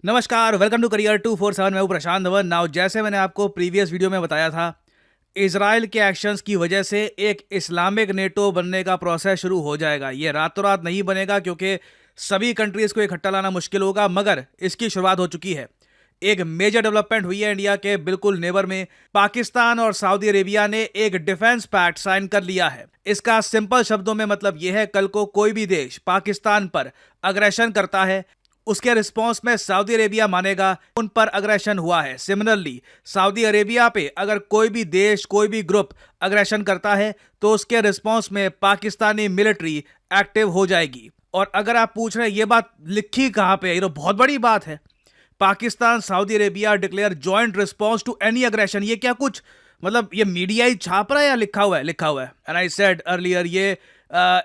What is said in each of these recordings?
नमस्कार, welcome to career 247। मैं हूं प्रशांत धवन। नाउ जैसे मैंने आपको प्रीवियस वीडियो में बताया था, इजराइल के एक्शंस की वजह से एक इस्लामिक नेटो बनने का प्रोसेस शुरू हो जाएगा। ये रातों रात नहीं बनेगा क्योंकि सभी कंट्रीज को इकट्ठा लाना मुश्किल होगा, मगर इसकी शुरुआत हो चुकी है। एक मेजर डेवलपमेंट हुई है इंडिया के बिल्कुल नेबर में। पाकिस्तान और सऊदी अरेबिया ने एक डिफेंस पैक्ट साइन कर लिया है। इसका सिंपल शब्दों में मतलब यह है, कल को कोई भी देश पाकिस्तान पर अग्रेशन करता है, उसके रिस्पॉन्स में सऊदी अरेबिया मानेगा उन पर अग्रेशन हुआ है। सिमिलरली सऊदी अरेबिया पे अगर कोई भी देश, कोई भी ग्रुप अग्रेशन करता है तो उसके रिस्पॉन्स में पाकिस्तानी मिलिट्री एक्टिव हो जाएगी। और अगर आप पूछ रहे हैं ये बात लिखी कहां पे है, ये तो बहुत बड़ी बात है। Pakistan Saudi Arabia declare joint response to any aggression. ये क्या कुछ मतलब ये मीडिया ही छाप रहा है या लिखा हुआ है? लिखा हुआ है। एंड आई सेड अर्लियर, ये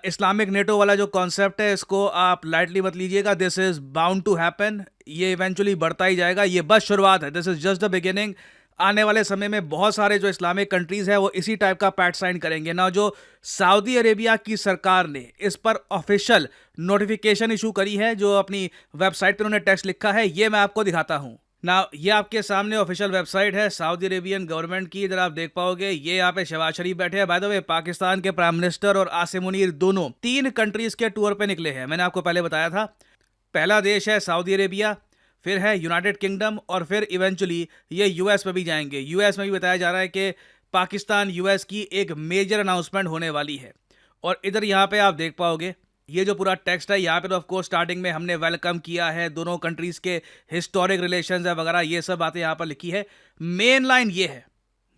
इस्लामिक नेटो वाला जो कॉन्सेप्ट है इसको आप लाइटली मत लीजिएगा। This is bound to happen. ये इवेंचुअली बढ़ता ही जाएगा। ये बस शुरुआत है। This is just the beginning. आने वाले समय में बहुत सारे जो इस्लामिक कंट्रीज है वो इसी टाइप का पैक्ट साइन करेंगे ना। जो सऊदी अरेबिया की सरकार ने इस पर ऑफिशियल नोटिफिकेशन इशू करी है, जो अपनी वेबसाइट पर उन्होंने टेक्स्ट लिखा है, ये मैं आपको दिखाता हूं ना। ये आपके सामने ऑफिशियल वेबसाइट है सऊदी अरेबियन गवर्नमेंट की। इधर आप देख पाओगे, ये यहाँ पे शहबाज शरीफ बैठे हैं। बाय द वे, पाकिस्तान के प्राइम मिनिस्टर और आसिम मुनीर दोनों 3 कंट्रीज के टूर पे निकले हैं। मैंने आपको पहले बताया था। पहला देश है सऊदी अरेबिया, फिर है यूनाइटेड किंगडम, और फिर इवेंचुअली ये यूएस में भी जाएंगे। यूएस में भी बताया जा रहा है कि पाकिस्तान यूएस की एक मेजर अनाउंसमेंट होने वाली है। और इधर यहाँ पे आप देख पाओगे, ये जो पूरा टेक्स्ट है यहाँ पे तो ऑफ कोर्स स्टार्टिंग में हमने वेलकम किया है, दोनों कंट्रीज के हिस्टोरिक रिलेशंस है वगैरह, ये सब बातें यहाँ पर लिखी है। मेन लाइन ये है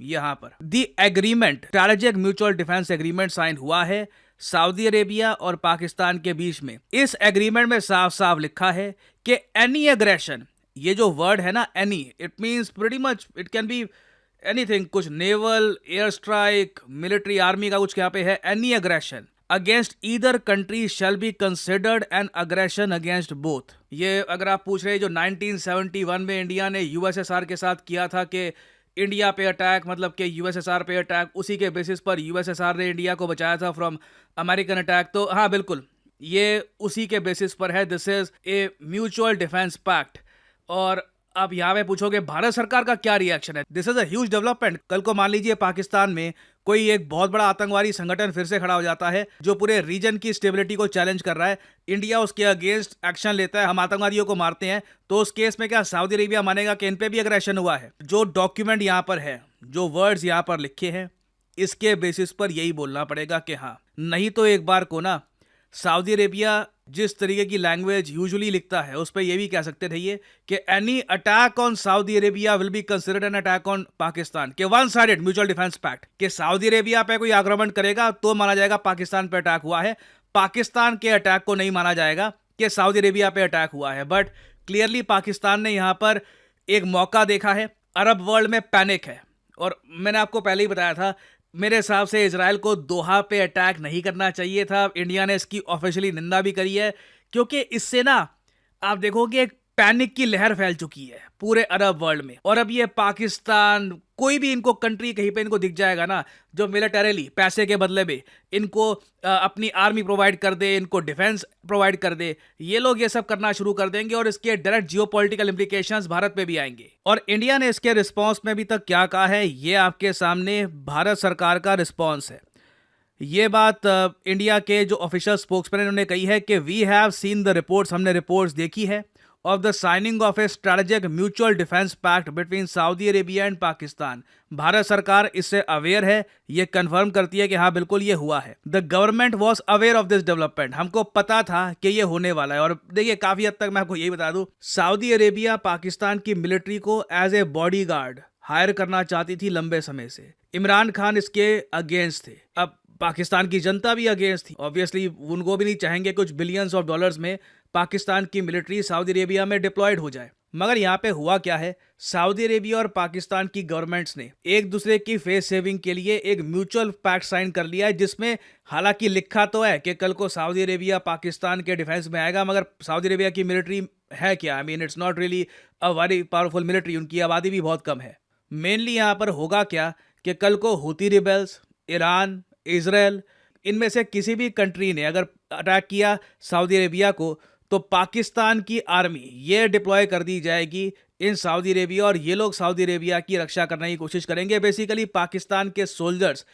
यहाँ पर, the agreement, strategic mutual defence agreement sign हुआ है सऊदी अरेबिया और पाकिस्तान के बीच में। इस एग्रीमेंट में साफ साफ लिखा है कि एनी एग्रेशन, ये जो वर्ड है ना any, it means pretty much, it can be anything, कुछ naval, air strike, military, army का कुछ यहाँ पे है। Any aggression against either country shall be considered an aggression against both. ये अगर आप पूछ रहे हैं, जो 1971 में इंडिया ने यूएसएसआर के साथ किया था कि इंडिया पे अटैक, मतलब कि यूएसएसआर पे अटैक, उसी के बेसिस पर यूएसएसआर ने इंडिया को बचाया था फ्रॉम अमेरिकन अटैक। तो हाँ बिल्कुल, ये उसी के बेसिस पर है। This is a mutual defence pact. और आप यहाँ पे पूछोगे भारत सरकार का क्या रिएक्शन है। This is a huge development. कल को मान लीजिए पाकिस्तान में कोई एक बहुत बड़ा आतंकवादी संगठन फिर से खड़ा हो जाता है जो पूरे रीजन की स्टेबिलिटी को चैलेंज कर रहा है, इंडिया उसके अगेंस्ट एक्शन लेता है, हम आतंकवादियों को मारते हैं, तो उस केस में क्या सऊदी अरेबिया मानेगा कि इन पे भी अग्रेशन हुआ है? जो डॉक्यूमेंट यहाँ पर है, जो वर्ड्स यहाँ पर लिखे हैं, इसके बेसिस पर यही बोलना पड़ेगा कि हाँ। नहीं तो एक बार को ना सऊदी अरेबिया जिस तरीके की लैंग्वेज यूजुअली लिखता है उस पर यह भी कह सकते थे ये कि any attack on Saudi Arabia will be considered an attack on Pakistan, के one sided mutual defence pact, कि सऊदी अरेबिया पे कोई आक्रमण करेगा तो माना जाएगा पाकिस्तान पे अटैक हुआ है, पाकिस्तान के अटैक को नहीं माना जाएगा कि सऊदी अरेबिया पे अटैक हुआ है। बट क्लियरली पाकिस्तान ने यहां पर एक मौका देखा है। अरब वर्ल्ड में पैनिक है, और मैंने आपको पहले ही बताया था, मेरे हिसाब से इजराइल को दोहा पे अटैक नहीं करना चाहिए था। इंडिया ने इसकी ऑफिशियली निंदा भी करी है, क्योंकि इससे ना आप देखोगे एक पैनिक की लहर फैल चुकी है पूरे अरब वर्ल्ड में। और अब ये पाकिस्तान, कोई भी इनको कंट्री कहीं पे इनको दिख जाएगा ना जो मिलिटरीली पैसे के बदले में इनको अपनी आर्मी प्रोवाइड कर दे, इनको डिफेंस प्रोवाइड कर दे, ये लोग ये सब करना शुरू कर देंगे और इसके डायरेक्ट जियोपॉलिटिकल इंप्लीकेशंस भारत पे भी आएंगे। और इंडिया ने इसके रिस्पॉन्स में अभी तक क्या कहा है, ये आपके सामने भारत सरकार का रिस्पॉन्स है। ये बात इंडिया के जो ऑफिशियल स्पोक्समैन उन्होंने कही है कि we have seen the reports, हमने रिपोर्ट्स देखी है, of the signing of a strategic mutual defence pact between Saudi Arabia and Pakistan. Bharat सरकार इससे अवेयर है, ये कंफर्म करती है कि हाँ बिल्कुल ये हुआ है। The government was aware of this development, हमको पता था कि ये होने वाला है। और देखिए काफी हद तक मैं आपको यही बता दूं, सऊदी अरेबिया पाकिस्तान की मिलिट्री को एज ए बॉडीगार्ड हायर करना चाहती थी लंबे समय से। इमरान खान इसके अगेंस्ट थे, अब पाकिस्तान की जनता भी अगेंस्ट थी। ऑब्वियसली उनको भी नहीं चाहेंगे कुछ बिलियंस ऑफ डॉलर्स में पाकिस्तान की मिलिट्री सऊदी अरेबिया में डिप्लॉयड हो जाए। मगर यहाँ पे हुआ क्या है, सऊदी अरेबिया और पाकिस्तान की गवर्नमेंट्स ने एक दूसरे की फेस सेविंग के लिए एक म्यूचुअल पैक्ट साइन कर लिया है, जिसमें हालांकि लिखा तो है कि कल को सऊदी अरेबिया पाकिस्तान के डिफेंस में आएगा, मगर सऊदी अरेबिया की मिलिट्री है क्या? I mean it's not really a very powerful military, उनकी आबादी भी बहुत कम है। मेनली यहाँ पर होगा क्या कि कल को हुती रिबेल्स, ईरान, इजराइल, इनमें से किसी भी कंट्री ने अगर अटैक किया सऊदी अरेबिया को, तो पाकिस्तान की आर्मी ये डिप्लॉय कर दी जाएगी इन सऊदी अरेबिया, और ये लोग सऊदी अरेबिया की रक्षा करने की कोशिश करेंगे। बेसिकली पाकिस्तान के सोल्जर्स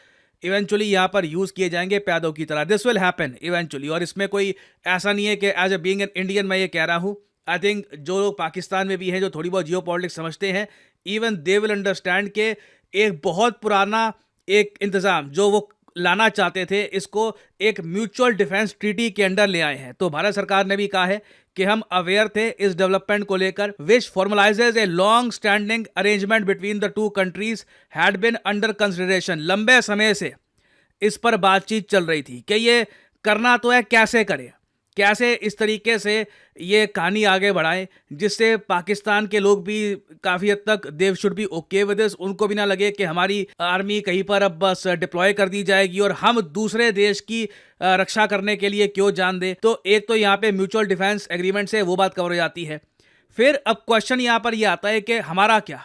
इवेंचुअली यहाँ पर यूज़ किए जाएंगे प्यादों की तरह। दिस विल हैपन इवेंचुअली, और इसमें कोई ऐसा नहीं है कि as a being an Indian मैं ये कह रहा हूँ। आई थिंक जो लोग पाकिस्तान में भी हैं, जो थोड़ी बहुत जियो पॉलिटिक्स समझते हैं, इवन दे विल अंडरस्टैंड के एक बहुत पुराना एक इंतज़ाम जो वो लाना चाहते थे, इसको एक म्यूचुअल डिफेंस ट्रीटी के अंडर ले आए हैं। तो भारत सरकार ने भी कहा है कि हम अवेयर थे इस डेवलपमेंट को लेकर, which formalises a long standing arrangement between the two countries had been under consideration. लंबे समय से इस पर बातचीत चल रही थी कि ये करना तो है, कैसे करें, कैसे इस तरीके से ये कहानी आगे बढ़ाएं जिससे पाकिस्तान के लोग भी काफ़ी हद तक they should be okay with this. उनको भी ना लगे कि हमारी आर्मी कहीं पर अब बस डिप्लॉय कर दी जाएगी और हम दूसरे देश की रक्षा करने के लिए क्यों जान दें। तो एक तो यहाँ पे म्यूचुअल डिफेंस एग्रीमेंट से वो बात कवर हो जाती है। फिर अब क्वेश्चन यहाँ पर ये आता है कि हमारा क्या,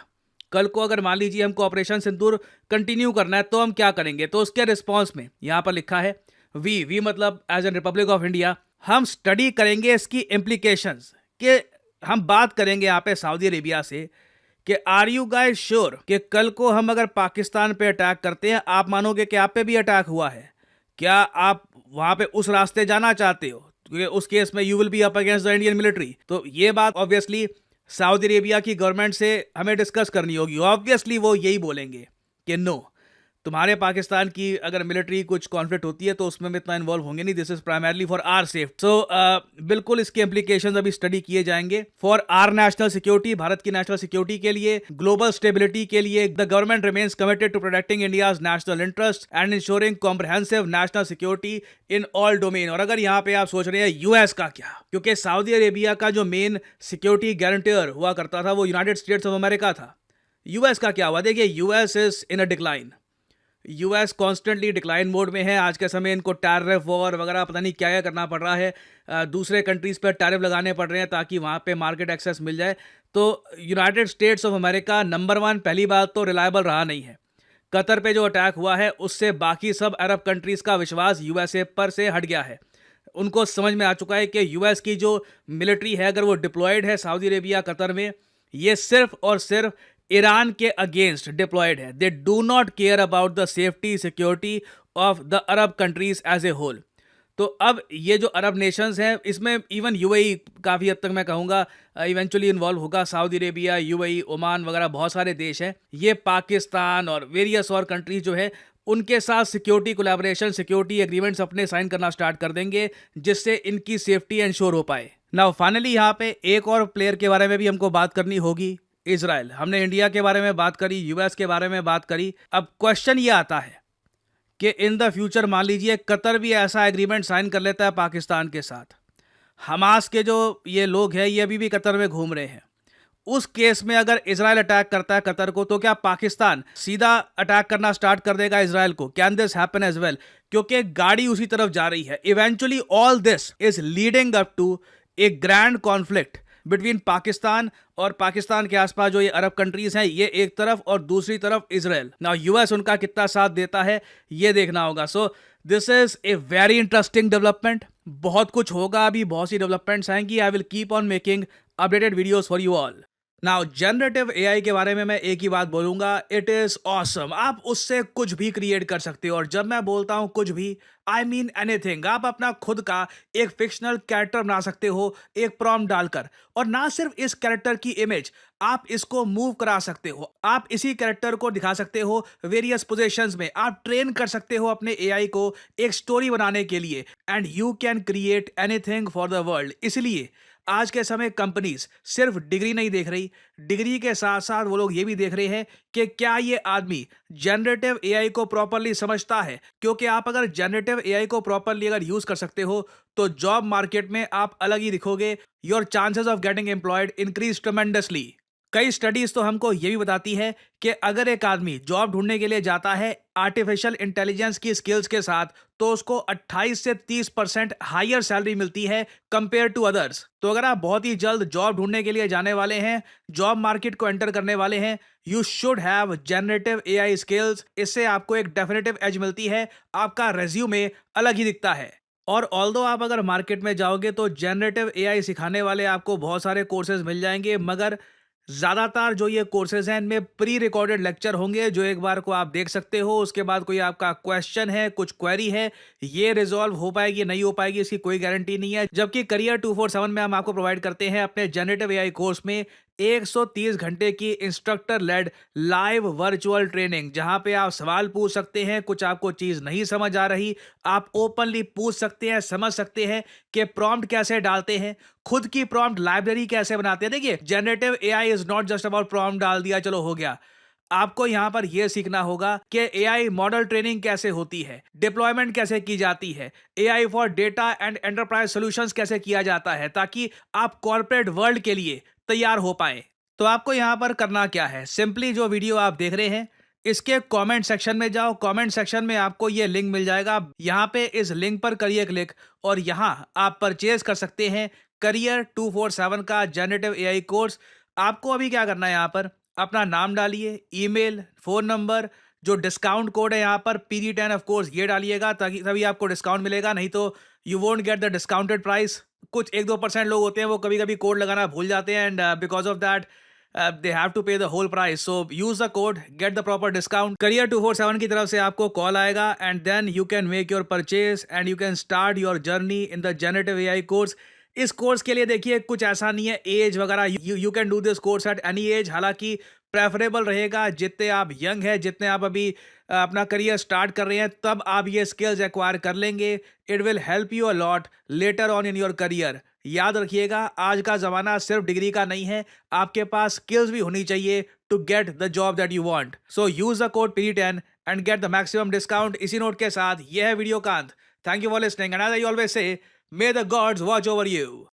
कल को अगर मान लीजिए हमको ऑपरेशन सिंदूर कंटिन्यू करना है तो हम क्या करेंगे। तो उसके रिस्पॉन्स में यहाँ पर लिखा है वी मतलब as an republic of India, हम स्टडी करेंगे इसकी इम्प्लीकेशंस, कि हम बात करेंगे यहाँ पे सऊदी अरेबिया से कि आर यू गाइस श्योर कि कल को हम अगर पाकिस्तान पे अटैक करते हैं, आप मानोगे कि आप पे भी अटैक हुआ है, क्या आप वहां पे उस रास्ते जाना चाहते हो, क्योंकि उस केस में you will be up against the Indian military. तो ये बात ऑब्वियसली सऊदी अरेबिया की गवर्नमेंट से हमें डिस्कस करनी होगी। ऑब्वियसली वो यही बोलेंगे कि नो, तुम्हारे पाकिस्तान की अगर मिलिट्री कुछ कॉन्फ्लिक्ट होती है तो उसमें इतना इन्वॉल्व होंगे नहीं, this is primarily for our safe. So बिल्कुल इसके इम्प्लीकेशंस अभी स्टडी किए जाएंगे for our national security, Bharat की नेशनल सिक्योरिटी के लिए, ग्लोबल स्टेबिलिटी के लिए। The government remains committed to protecting India's national interest and ensuring comprehensive national security in all domain. और अगर यहाँ पे आप सोच रहे हैं यूएस का क्या, क्योंकि सऊदी अरेबिया का जो मेन सिक्योरिटी गारंटर हुआ करता था वो यूनाइटेड स्टेट्स ऑफ अमेरिका था। यूएस का क्या हुआ? देखिए, US is in a decline, US constantly decline mode में है। आज के समय इनको टैरिफ वॉर वगैरह पता नहीं क्या क्या करना पड़ रहा है, दूसरे कंट्रीज़ पर टैरिफ लगाने पड़ रहे हैं ताकि वहाँ पे मार्केट एक्सेस मिल जाए। तो United states of America number 1 पहली बात तो रिलायबल रहा नहीं है। कतर पे जो अटैक हुआ है उससे बाकी सब अरब कंट्रीज़ का विश्वास यूएसए पर से हट गया है। उनको समझ में आ चुका है कि यूएस की जो मिलिट्री है अगर वो डिप्लॉयड है सऊदी अरेबिया कतर में, ये सिर्फ और सिर्फ ईरान के अगेंस्ट डिप्लॉयड है। They do not care about the safety security of the Arab countries as a whole. तो अब ये जो अरब नेशंस हैं इसमें इवन यूएई काफ़ी हद तक मैं कहूँगा इवेंचुअली इन्वॉल्व होगा। सऊदी अरेबिया, यूएई, ओमान वगैरह बहुत सारे देश हैं। ये पाकिस्तान और वेरियस और कंट्रीज जो है उनके साथ सिक्योरिटी कोलैबोरेशन, सिक्योरिटी एग्रीमेंट्स अपने साइन करना स्टार्ट कर देंगे जिससे इनकी सेफ्टी इंश्योर हो पाए। नाउ फाइनली यहाँ पे एक और प्लेयर के बारे में भी हमको बात करनी होगी, इजराइल। हमने इंडिया के बारे में बात करी, यूएस के बारे में बात करी। अब क्वेश्चन ये आता है कि इन द फ्यूचर मान लीजिए कतर भी ऐसा एग्रीमेंट साइन कर लेता है पाकिस्तान के साथ, हमास के जो ये लोग हैं ये अभी भी कतर में घूम रहे हैं, उस केस में अगर इजराइल अटैक करता है कतर को तो क्या पाकिस्तान सीधा अटैक करना स्टार्ट कर देगा इजराइल को? Can this happen as well? क्योंकि गाड़ी उसी तरफ जा रही है। Eventually all this is leading up to a grand conflict between Pakistan और पाकिस्तान के आसपास जो ये अरब कंट्रीज हैं, ये एक तरफ और दूसरी तरफ इजराइल। नाउ यूएस उनका कितना साथ देता है ये देखना होगा। So this is a very interesting development. बहुत कुछ होगा, अभी बहुत सी डेवलपमेंट्स आएंगी। I will keep on making updated videos for you all. Now generative AI के बारे में मैं एक ही बात बोलूंगा, इट इज ऑसम। आप उससे कुछ भी क्रिएट कर सकते हो, और जब मैं बोलता हूं कुछ भी, आई मीन एनीथिंग। आप अपना खुद का एक फिक्शनल कैरेक्टर बना सकते हो एक प्रॉम्प्ट डालकर, और ना सिर्फ इस कैरेक्टर की इमेज, आप इसको मूव करा सकते हो। आप इसी कैरेक्टर को दिखा सकते हो वेरियस पोजीशंस में। आप ट्रेन कर सकते हो अपने एआई को एक स्टोरी बनाने के लिए, and you can create anything for the world. इसलिए आज के समय कंपनीज सिर्फ डिग्री नहीं देख रही, डिग्री के साथ साथ वो लोग ये भी देख रहे हैं कि क्या ये आदमी जनरेटिव एआई को प्रॉपरली समझता है। क्योंकि आप अगर जनरेटिव एआई को प्रॉपरली अगर यूज कर सकते हो तो जॉब मार्केट में आप अलग ही दिखोगे। Your chances of getting employed increase tremendously. कई स्टडीज तो हमको ये भी बताती है कि अगर एक आदमी जॉब ढूंढने के लिए जाता है आर्टिफिशियल इंटेलिजेंस की स्किल्स के साथ, तो उसको 28 से 30% हायर सैलरी मिलती है कंपेयर टू अदर्स। तो अगर आप बहुत ही जल्द जॉब ढूंढने के लिए जाने वाले हैं, जॉब मार्केट को एंटर करने वाले हैं, you should have generative AI skills. इससे आपको एक डेफिनेटिव एज मिलती है, आपका रेज्यूमे अलग ही दिखता है। और ऑल्दो आप अगर मार्केट में जाओगे तो जनरेटिव एआई सिखाने वाले आपको बहुत सारे कोर्सेज मिल जाएंगे, मगर ज़्यादातर जो ये कोर्सेज हैं इनमें प्री रिकॉर्डेड लेक्चर होंगे जो एक बार को आप देख सकते हो। उसके बाद कोई आपका क्वेश्चन है, कुछ क्वेरी है, ये रिजॉल्व हो पाएगी नहीं हो पाएगी इसकी कोई गारंटी नहीं है। जबकि करियर 247 में हम आपको प्रोवाइड करते हैं अपने जनरेटिव एआई कोर्स में 130 घंटे की instructor led live virtual training, जहां पे आप सवाल पूछ सकते हैं, कुछ आपको चीज नहीं समझ आ रही आप ओपनली पूछ सकते हैं, समझ सकते हैं कि प्रॉम्प्ट कैसे डालते हैं, खुद की प्रॉम्प्ट लाइब्रेरी कैसे बनाते हैं। देखिए, generative AI is not just about prompt डाल दिया चलो हो गया। आपको यहां पर यह सीखना होगा कि एआई मॉडल ट्रेनिंग कैसे होती है, डिप्लॉयमेंट कैसे की जाती है, AI for data and enterprise solutions कैसे किया जाता है, ताकि आप कॉर्पोरेट वर्ल्ड के लिए तैयार हो पाए। तो आपको यहां पर करना क्या है, सिंपली जो वीडियो आप देख रहे हैं इसके कमेंट सेक्शन में जाओ। कमेंट सेक्शन में आपको ये लिंक मिल जाएगा, यहां पे इस लिंक पर करिए क्लिक और यहां आप परचेज कर सकते हैं करियर 247 का जनरेटिव एआई कोर्स। आपको अभी क्या करना है, यहां पर अपना नाम डालिए, ईमेल, फोन नंबर, जो डिस्काउंट कोड है यहाँ पर PD10 ऑफ कोर्स ये डालिएगा, ताकि तभी आपको डिस्काउंट मिलेगा, नहीं तो you won't get the discounted price. कुछ 1-2% लोग होते हैं वो कभी कभी कोड लगाना भूल जाते हैं and because of that they have to pay the whole price. So use the code, get the proper discount. Career 247 की तरफ से आपको कॉल आएगा and then you can make your purchase and you can start your journey in the generative AI course. इस course के लिए देखिए कुछ ऐसा नहीं है एज वगैरह, you can do this course at any as. हालांकि प्रेफरेबल रहेगा जितने आप यंग हैं, जितने आप अभी अपना करियर स्टार्ट कर रहे हैं, तब आप ये स्किल्स एक्वायर कर लेंगे। It will help you a lot later on in your career. याद रखिएगा, आज का ज़माना सिर्फ डिग्री का नहीं है, आपके पास स्किल्स भी होनी चाहिए to get the job that you want. So use the code PD10 and get the maximum discount. इसी नोट के साथ यह है वीडियो का अंत। Thank you for listening and as I always say, may the gods watch over you.